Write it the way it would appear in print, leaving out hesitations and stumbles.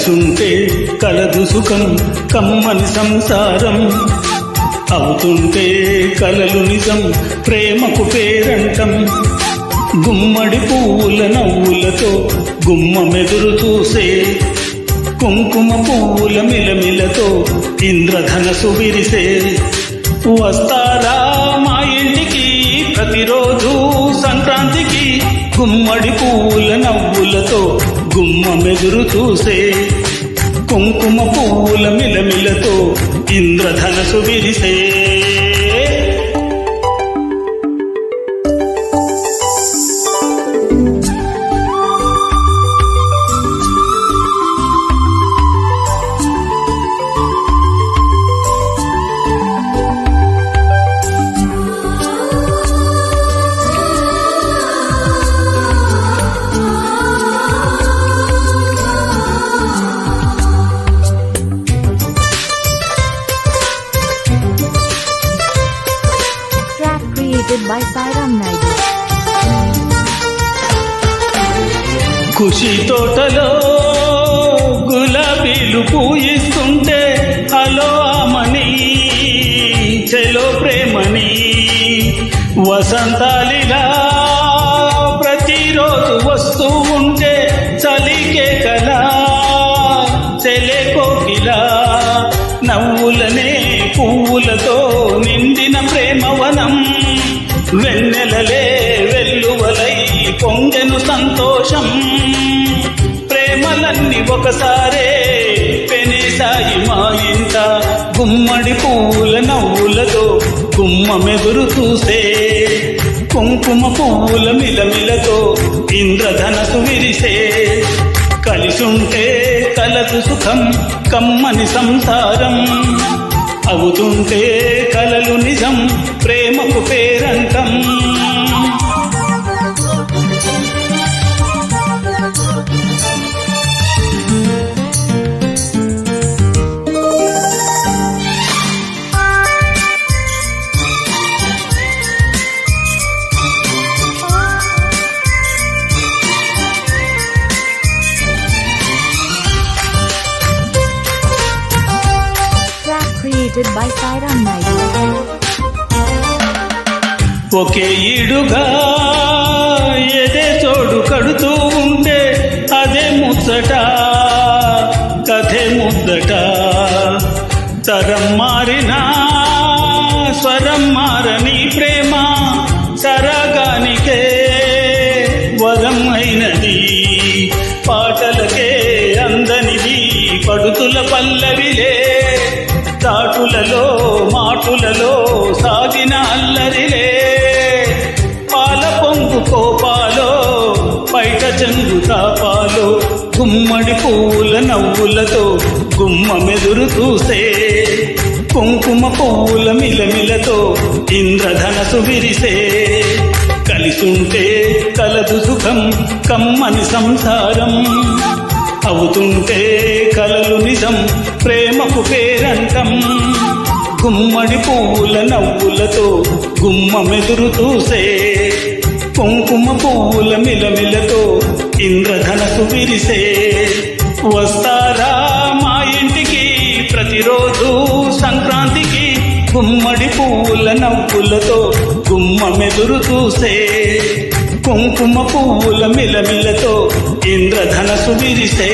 కలిసుంటే కలదు సుఖం కమ్మని సంసారం, అవుతుంటే కలలు నిజం ప్రేమకు పేరంటం. గుమ్మడి పువ్వుల నవ్వులతో గుమ్మమెదురు చూసే, కుంకుమ పువ్వుల మిలమిలతో ఇంద్రధనసు విరిసే. వస్తారా మా ఇంటికి ప్రతిరోజు సంక్రాంతికి, గుమ్మడి పువ్వుల నవ్వులతో గుమ్మమెదురు చూసే, కుంకుమ పువ్వుల మిలమిలతో ఇంద్రధనసు విరిసే. by Sairam Naidu. ఖుషి తోటలో గులాబీలు పూయిస్తుంటే, హలో ఆమని చెలో ప్రేమని, వసంతాలిలా ప్రతిరోజు వస్తూ ఉంటే, చలికే కలా చెలే కోకిలా, నవ్వులనే పువ్వులతో నిండిన ప్రేమవనం. వెన్నెలలే వెల్లువలై పొంగెను సంతోషం, ప్రేమలన్నీ ఒకసారే పెనేసాయి మా ఇంట. గుమ్మడి పువ్వుల నవ్వులతో గుమ్మమెదురు చూసే, కుంకుమ పువ్వుల మిలమిలతో ఇంద్రధనసు విరిసే. కలిసుంటే కలదు సుఖం కమ్మని సంసారం, అవుతుంటే కలలు నిజం ప్రేమకు పేరంటం. Created by Sairam Naidu. ఒకే ఈడుగా ఎదే చోడు కడుతూ ఉంటే, అదే ముచ్చట కథే ముద్దట. తరం మారినా స్వరం మారని ప్రేమ, సరగానికే వరం అయినది. పాటలకే అందనిది పడుతుల పల్లవిలే, చాటులలో మాటులలో సాగిన అల్లరిలే. పాల పొంగు కోపాలో బయట చెంగు తాపాలో, గుమ్మడి పువ్వుల నవ్వులతో గుమ్మమెదురు చూసే, కుంకుమ పువ్వుల మిలమిలతో ఇంద్రధనసు విరిసే. కలిసుంటే కలదు సుఖం కమ్మని సంసారం, అవుతుంటే కలలు నిజం ప్రేమకు పేరంటం. గుమ్మడి పువ్వుల నవ్వులతో గుమ్మమెదురు చూసే, కుంకుమ పువ్వుల మిలమిలతో ఇంద్రధనసు విరిసే. వస్తారా మా ఇంటికి ప్రతిరోజు సంక్రాంతికి, గుమ్మడి పువ్వుల నవ్వులతో గుమ్మమెదురు చూసే, కుంకుమ పువ్వుల మిలమిలతో ఇంద్రధనసు విరిసే.